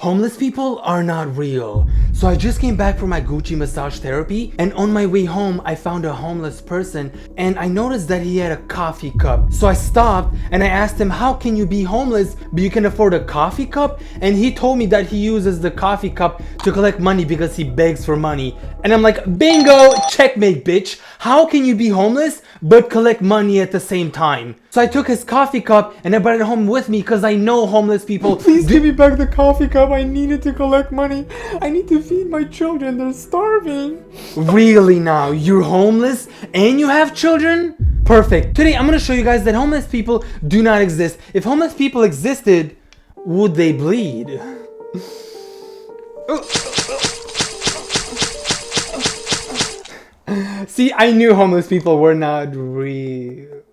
Homeless people are not real. So I just came back from my Gucci massage therapy, and on my way home I found a homeless person and I noticed that he had a coffee cup. So I stopped and I asked him, how can you be homeless but you can afford a coffee cup? And he told me that he uses the coffee cup to collect money because he begs for money. And I'm like, bingo, checkmate, bitch. How can you be homeless but collect money at the same time? So I took his coffee cup and I brought it home with me because I know homeless people. Please give me back the coffee cup. I needed to collect money. I need to feed my children. They're starving. Really now? You're homeless and you have children? Perfect. Today I'm going to show you guys that homeless people do not exist. If homeless people existed, would they bleed? See, I knew homeless people were not real.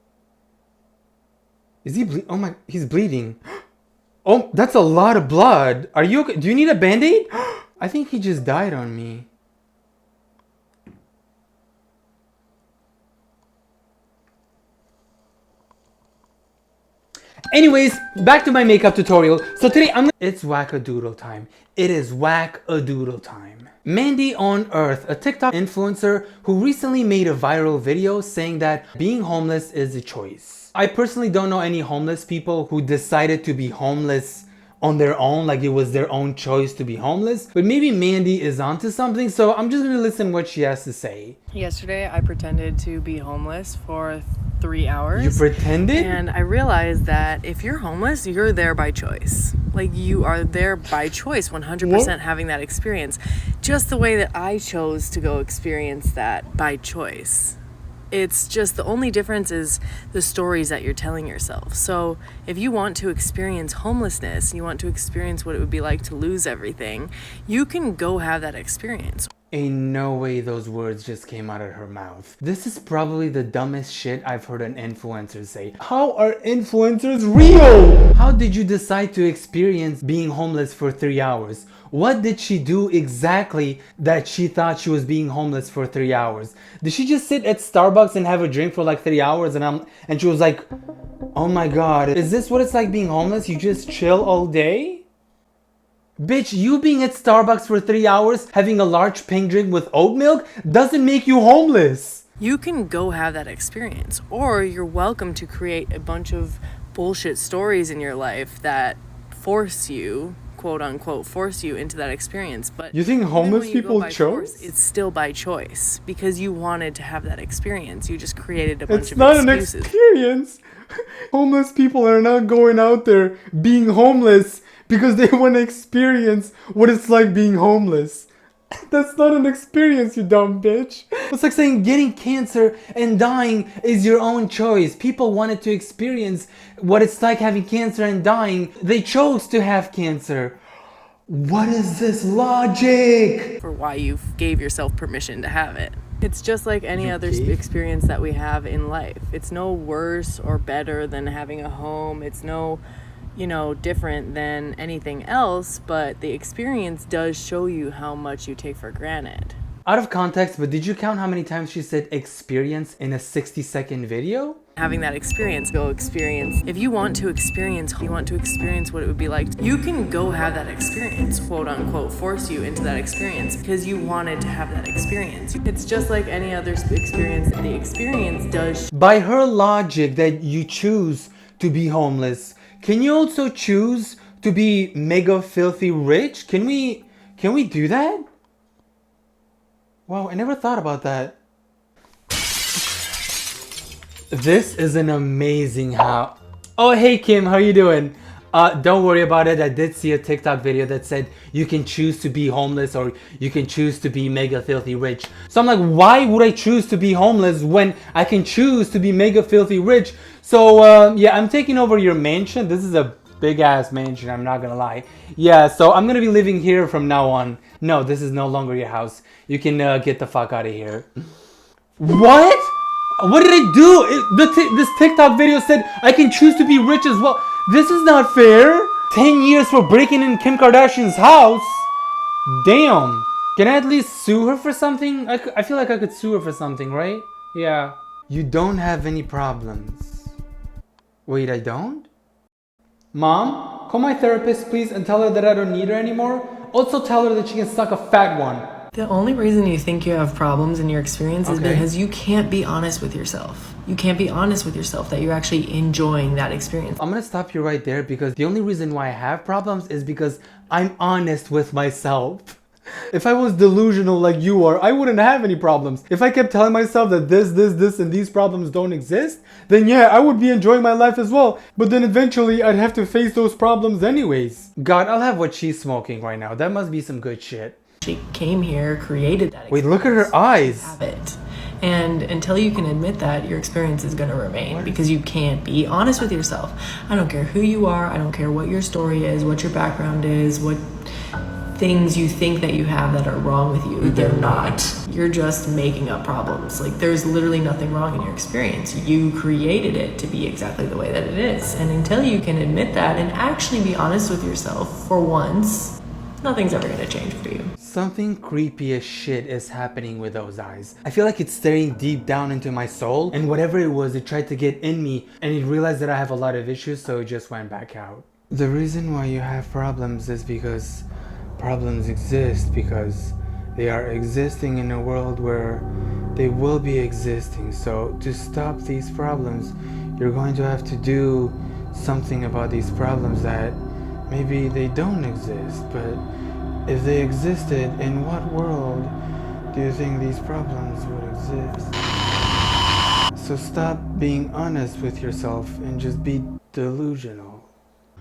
Is he bleeding? Oh my, he's bleeding. Oh, that's a lot of blood. Are you okay? Do you need a band-aid? I think he just died on me. Anyways, back to my makeup tutorial. So today it's whack-a-doodle time. It is whack-a-doodle time. Mandy On Earth, a TikTok influencer who recently made a viral video saying that being homeless is a choice. I personally don't know any homeless people who decided to be homeless on their own, like it was their own choice to be homeless. But maybe Mandy is onto something, so I'm just gonna listen what she has to say. Yesterday, I pretended to be homeless for 3 hours. You pretended? And I realized that if you're homeless, you're there by choice. Like, you are there by choice, 100% having that experience. Just the way that I chose to go experience that by choice. It's just the only difference is the stories that you're telling yourself. So if you want to experience homelessness, you want to experience what it would be like to lose everything, you can go have that experience. Ain't no way those words just came out of her mouth. This is probably the dumbest shit I've heard an influencer say. How are influencers real? How did you decide to experience being homeless for 3 hours? What did she do exactly that she thought she was being homeless for 3 hours? Did she just sit at Starbucks and have a drink for like 3 hours and she was like, oh my god, is this what it's like being homeless? You just chill all day? Bitch, you being at Starbucks for 3 hours, having a large pink drink with oat milk, doesn't make you homeless. You can go have that experience, or you're welcome to create a bunch of bullshit stories in your life that force you, quote unquote, force you into that experience. But you think homeless people chose? It's still by choice because you wanted to have that experience. You just created a bunch of excuses. It's not an experience. Homeless people are not going out there being homeless because they want to experience what it's like being homeless. That's not an experience, you dumb bitch. It's like saying getting cancer and dying is your own choice. People wanted to experience what it's like having cancer and dying. They chose to have cancer. What is this logic? For why you gave yourself permission to have it. It's just like any other experience that we have in life. It's no worse or better than having a home. It's no, different than anything else, but the experience does show you how much you take for granted. Out of context, but did you count how many times she said experience in a 60-second video? Having that experience, go experience. If you want to experience what it would be like, you can go have that experience, quote unquote, force you into that experience because you wanted to have that experience. It's just like any other experience. The experience does. By her logic that you choose to be homeless, can you also choose to be mega filthy rich? Can we do that? Wow, I never thought about that. This is an amazing house. Oh, hey Kim, how you doing? Don't worry about it. I did see a TikTok video that said you can choose to be homeless or you can choose to be mega filthy rich. So I'm like, why would I choose to be homeless when I can choose to be mega filthy rich? So yeah, I'm taking over your mansion. This is a big ass mansion, I'm not gonna lie. Yeah, so I'm gonna be living here from now on. No, this is no longer your house. You can get the fuck out of here. What? What did I do? This TikTok video said I can choose to be rich as well. This is not fair. 10 years for breaking in Kim Kardashian's house. Damn. Can I at least sue her for something? I feel like I could sue her for something, right? Yeah. You don't have any problems. Wait, I don't? Mom? call my therapist, please, and tell her that I don't need her anymore. Also tell her that she can suck a fat one. The only reason you think you have problems in your experience is Okay. because you can't be honest with yourself. You can't be honest with yourself that you're actually enjoying that experience. I'm gonna stop you right there because the only reason why I have problems is because I'm honest with myself. If I was delusional like you are, I wouldn't have any problems. If I kept telling myself that this, and these problems don't exist, then yeah, I would be enjoying my life as well. But then eventually I'd have to face those problems anyways. God, I'll have what she's smoking right now. That must be some good shit. She came here, created that Wait, look at her eyes. habit. And until you can admit that, your experience is going to remain because you can't be honest with yourself. I don't care who you are. I don't care what your story is, what your background is, what things you think that you have that are wrong with you. They're not. You're just making up problems. Like, there's literally nothing wrong in your experience. You created it to be exactly the way that it is. And until you can admit that and actually be honest with yourself for once, nothing's ever going to change for you. Something creepy as shit is happening with those eyes. I feel like it's staring deep down into my soul, and whatever it was, it tried to get in me, and it realized that I have a lot of issues, so it just went back out. The reason why you have problems is because problems exist, because they are existing in a world where they will be existing. So to stop these problems, you're going to have to do something about these problems that maybe they don't exist, but if they existed, in what world do you think these problems would exist? So stop being honest with yourself and just be delusional.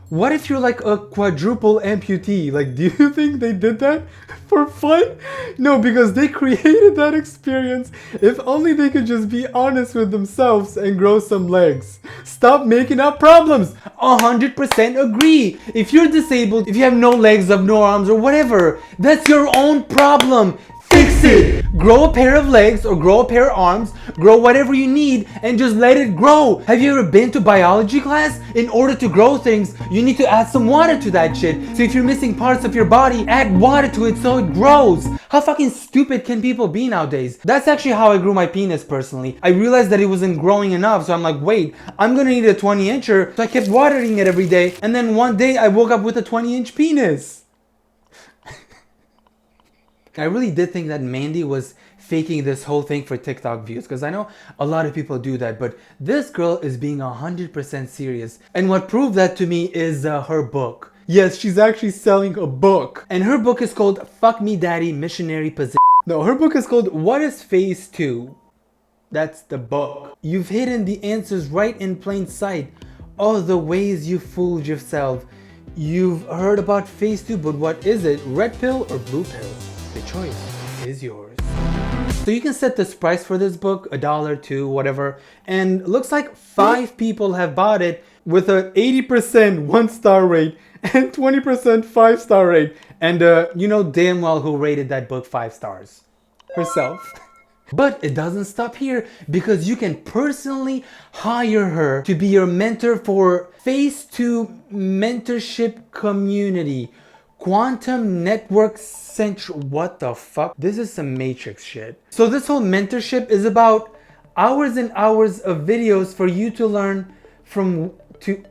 What if you're like a quadruple amputee? Like, do you think they did that for fun? No, because they created that experience. If only they could just be honest with themselves and grow some legs. Stop making up problems. 100% agree. If you're disabled, if you have no legs, have no arms, or whatever, that's your own problem. Fix it. Grow a pair of legs or grow a pair of arms, grow whatever you need and just let it grow. Have you ever been to biology class? In order to grow things, you need to add some water to that shit. So if you're missing parts of your body, add water to it so it grows. How fucking stupid can people be nowadays? That's actually how I grew my penis personally. I realized that it wasn't growing enough, so I'm like, wait, I'm gonna need a 20-incher. So I kept watering it every day, and then one day I woke up with a 20-inch penis. I really did think that Mandy was faking this whole thing for TikTok views, because I know a lot of people do that, but this girl is being 100% serious. And what proved that to me is her book. Yes, she's actually selling a book. And her book is called Fuck Me Daddy Missionary Position. No, her book is called What is Phase 2? That's the book. You've hidden the answers right in plain sight. All the ways you fooled yourself. You've heard about Phase 2, but what is it? Red pill or blue pill? The choice is yours. So you can set this price for this book, $1, $2, whatever. And looks like 5 people have bought it with an 80% 1-star rate and 20% 5-star rate. And you know damn well who rated that book 5 stars. Herself. But it doesn't stop here, because you can personally hire her to be your mentor for Phase 2 Mentorship Community. Quantum Network Central. What the fuck? This is some Matrix shit. So this whole mentorship is about hours and hours of videos for you to learn from, to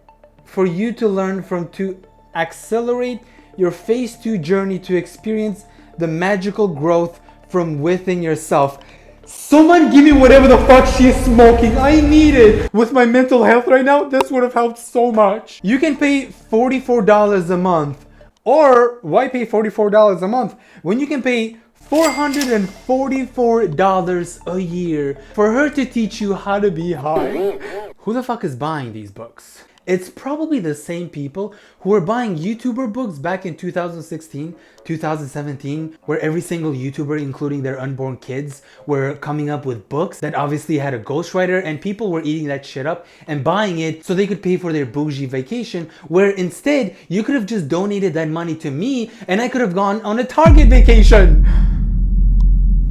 accelerate your Phase 2 journey to experience the magical growth from within yourself. Someone give me whatever the fuck she's smoking. I need it. With my mental health right now, this would have helped so much. You can pay $44 a month. Or why pay $44 a month when you can pay $444 a year for her to teach you how to be high? Who the fuck is buying these books? It's probably the same people who were buying YouTuber books back in 2016, 2017, where every single YouTuber, including their unborn kids, were coming up with books that obviously had a ghostwriter, and people were eating that shit up and buying it so they could pay for their bougie vacation, where instead you could have just donated that money to me and I could have gone on a Target vacation.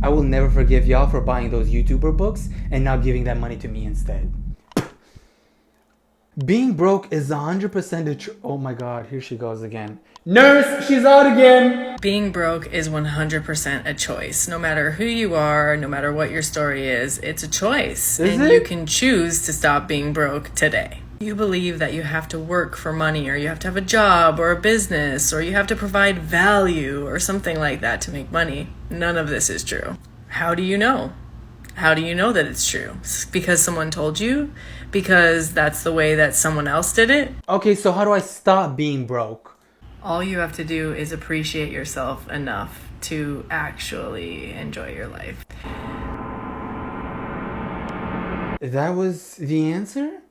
I will never forgive y'all for buying those YouTuber books and now giving that money to me instead. Being broke is 100% oh my god, here she goes again. Nurse, she's out again! Being broke is 100% a choice. No matter who you are, no matter what your story is, it's a choice. Is and it? you can choose to stop being broke today. You believe that you have to work for money, or you have to have a job or a business, or you have to provide value or something like that to make money. None of this is true. How do you know? How do you know that it's true? Because someone told you? Because that's the way that someone else did it? Okay, so how do I stop being broke? All you have to do is appreciate yourself enough to actually enjoy your life. That was the answer?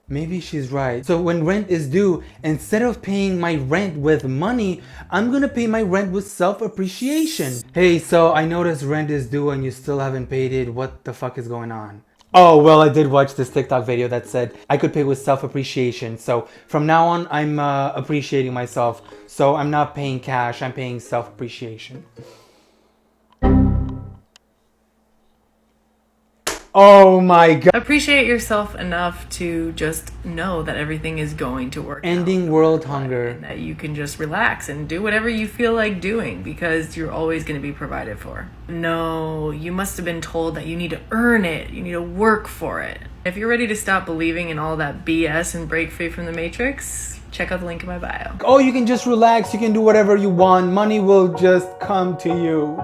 Maybe she's right. So when rent is due, instead of paying my rent with money, I'm gonna pay my rent with self-appreciation. Hey, so I noticed rent is due and you still haven't paid it. What the fuck is going on? Oh, well, I did watch this TikTok video that said I could pay with self-appreciation. So from now on, I'm appreciating myself. So I'm not paying cash, I'm paying self-appreciation. Oh my god. Appreciate yourself enough to just know that everything is going to work Ending out. world hunger. And that you can just relax and do whatever you feel like doing because you're always going to be provided for. No, you must have been told that you need to earn it. You need to work for it. If you're ready to stop believing in all that BS and break free from the Matrix, check out the link in my bio. Oh, you can just relax, you can do whatever you want. Money will just come to you.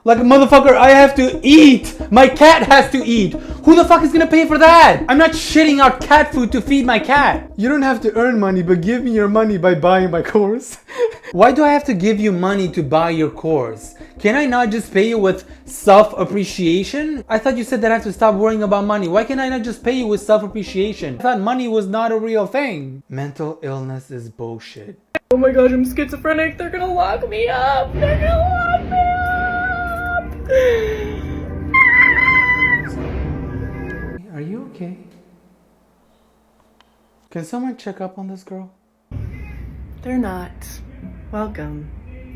Like a motherfucker, I have to eat. My cat has to eat. Who the fuck is gonna pay for that? I'm not shitting out cat food to feed my cat. You don't have to earn money, but give me your money by buying my course. Why do I have to give you money to buy your course? Can I not just pay you with self-appreciation? I thought you said that I have to stop worrying about money. Why can't I not just pay you with self-appreciation? I thought money was not a real thing. Mental illness is bullshit. Oh my gosh, I'm schizophrenic. They're gonna lock me up. They're gonna lock me up. Are you okay? Can someone check up on this girl? They're not. Welcome.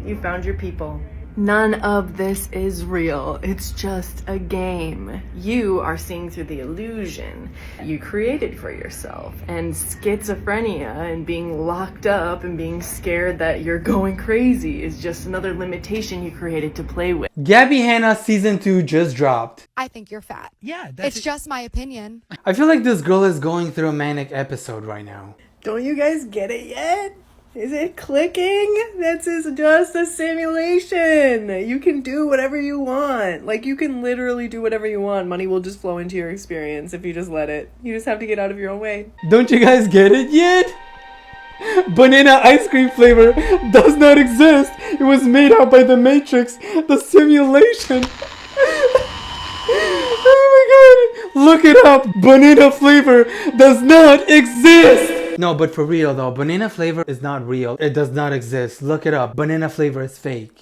You found your people. None of this is real. It's just a game. You are seeing through the illusion you created for yourself. And schizophrenia and being locked up and being scared that you're going crazy is just another limitation you created to play with. Gabby Hanna season 2 just dropped. I think you're fat. Yeah, It's just my opinion. I feel like this girl is going through a manic episode right now. Don't you guys get it yet? Is it clicking? This is just a simulation. You can do whatever you want. Like, you can literally do whatever you want. Money will just flow into your experience if you just let it. You just have to get out of your own way. Don't you guys get it yet? Banana ice cream flavor does not exist. It was made out by the Matrix, the simulation. Oh my god. Look it up. Banana flavor does not exist. No, but for real though, banana flavor is not real. It does not exist. Look it up. Banana flavor is fake.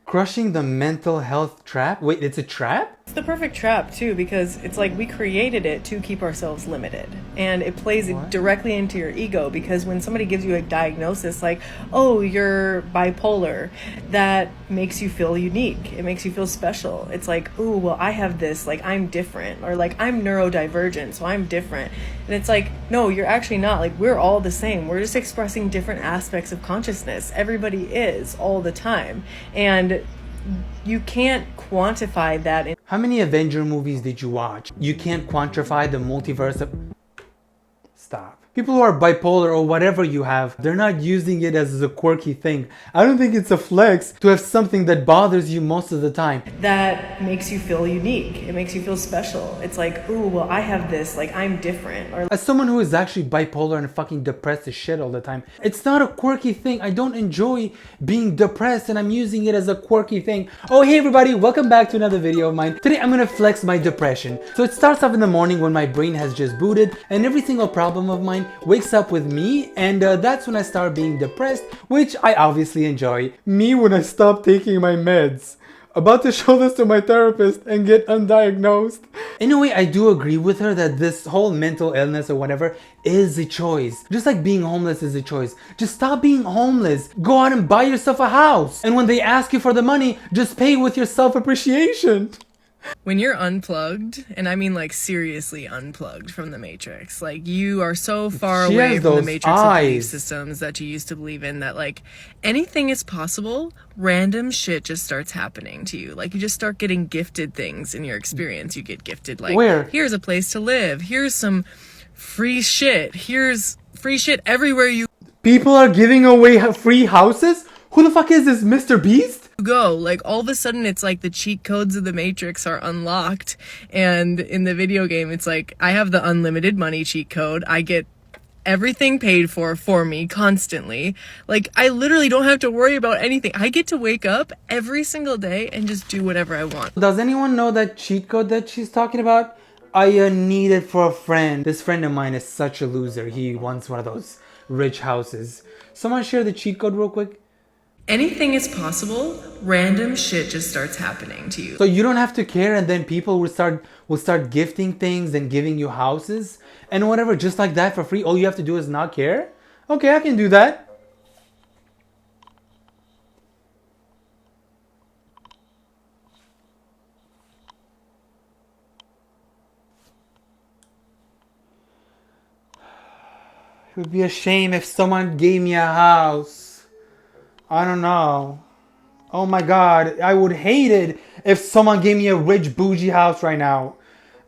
Crushing the mental health trap? Wait, it's a trap? It's the perfect trap, too, because it's like we created it to keep ourselves limited. And it plays directly into your ego, because when somebody gives you a diagnosis like, oh, you're bipolar, that makes you feel unique. It makes you feel special. It's like, oh, well, I have this, like, I'm different. Or like, I'm neurodivergent, so I'm different. And it's like, no, you're actually not. Like, we're all the same. We're just expressing different aspects of consciousness. Everybody is all the time. And you can't quantify that. How many Avenger movies did you watch? You can't quantify the multiverse of... Stop. People who are bipolar or whatever you have, they're not using it as a quirky thing. I don't think it's a flex to have something that bothers you most of the time. That makes you feel unique. It makes you feel special. It's like, ooh, well, I have this, like, I'm different. Or as someone who is actually bipolar and fucking depressed as shit all the time, it's not a quirky thing. I don't enjoy being depressed and I'm using it as a quirky thing. Oh, hey everybody, welcome back to another video of mine. Today I'm gonna flex my depression. So it starts off in the morning when my brain has just booted and every single problem of mine wakes up with me, and that's when I start being depressed, which I obviously enjoy. Me when I stop taking my meds. About to show this to my therapist and get undiagnosed. In a way, I do agree with her that this whole mental illness or whatever is a choice. Just like being homeless is a choice. Just stop being homeless. Go out and buy yourself a house. And when they ask you for the money, just pay with your self-appreciation. when you're unplugged, and I mean like seriously unplugged from the Matrix, like you are so far She away has from the those Matrix of belief eyes. systems that you used to believe in, that like anything is possible, random shit just starts happening to you. Like you just start getting gifted things in your experience. You get gifted like, Where? here's a place to live, here's some free shit. Here's free shit everywhere you People are giving away free houses? Who the fuck is this, Mr. Beast? go. Like, all of a sudden it's like the cheat codes of the Matrix are unlocked, and in the video game it's like, I have the unlimited money cheat code. I get everything paid for me constantly. Like, I literally don't have to worry about anything. I get to wake up every single day and just do whatever I want. Does anyone know that cheat code that she's talking about? I need it for a friend. This friend of mine is such a loser. He wants one of those rich houses. Someone share the cheat code real quick. Anything is possible. Random shit just starts happening to you. So you don't have to care, and then people will start gifting things and giving you houses and whatever, just like that for free. All you have to do is not care. Okay, I can do that. It would be a shame if someone gave me a house. I don't know. Oh my god, I would hate it if someone gave me a rich bougie house right now.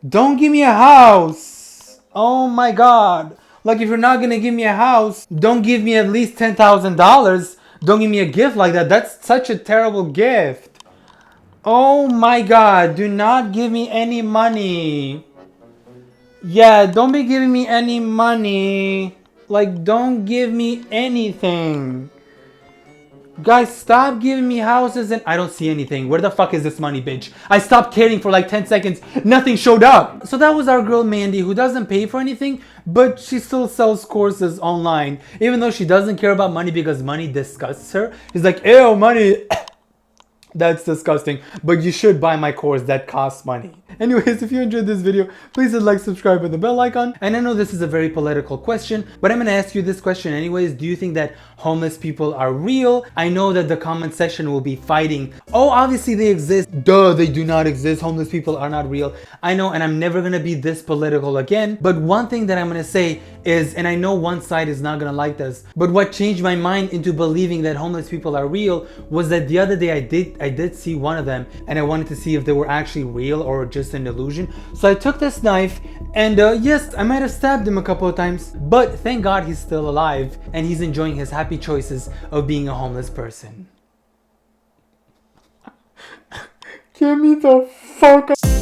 Don't give me a house. Oh my god. Like, if you're not gonna give me a house, don't give me at least $10,000. Don't give me a gift like that. That's such a terrible gift. Oh my god, do not give me any money. Yeah, don't be giving me any money. Like, don't give me anything. Guys, stop giving me houses and I don't see anything. Where the fuck is this money, bitch? I stopped caring for like 10 seconds. Nothing showed up. So that was our girl Mandy, who doesn't pay for anything, but she still sells courses online. Even though she doesn't care about money because money disgusts her. She's like, ew, money. That's disgusting. But you should buy my course that costs money. Anyways, if you enjoyed this video, please hit like, subscribe, and the bell icon. And I know this is a very political question, but I'm gonna ask you this question anyways. Do you think that homeless people are real? I know that the comment section will be fighting. Oh, obviously they exist. Duh, they do not exist. Homeless people are not real. I know, and I'm never gonna be this political again. But one thing that I'm gonna say is, and I know one side is not gonna like this, but what changed my mind into believing that homeless people are real was that the other day I did see one of them, and I wanted to see if they were actually real or just an illusion. So I took this knife and yes, I might have stabbed him a couple of times, but thank God he's still alive and he's enjoying his happy choices of being a homeless person. Get me the fuck out.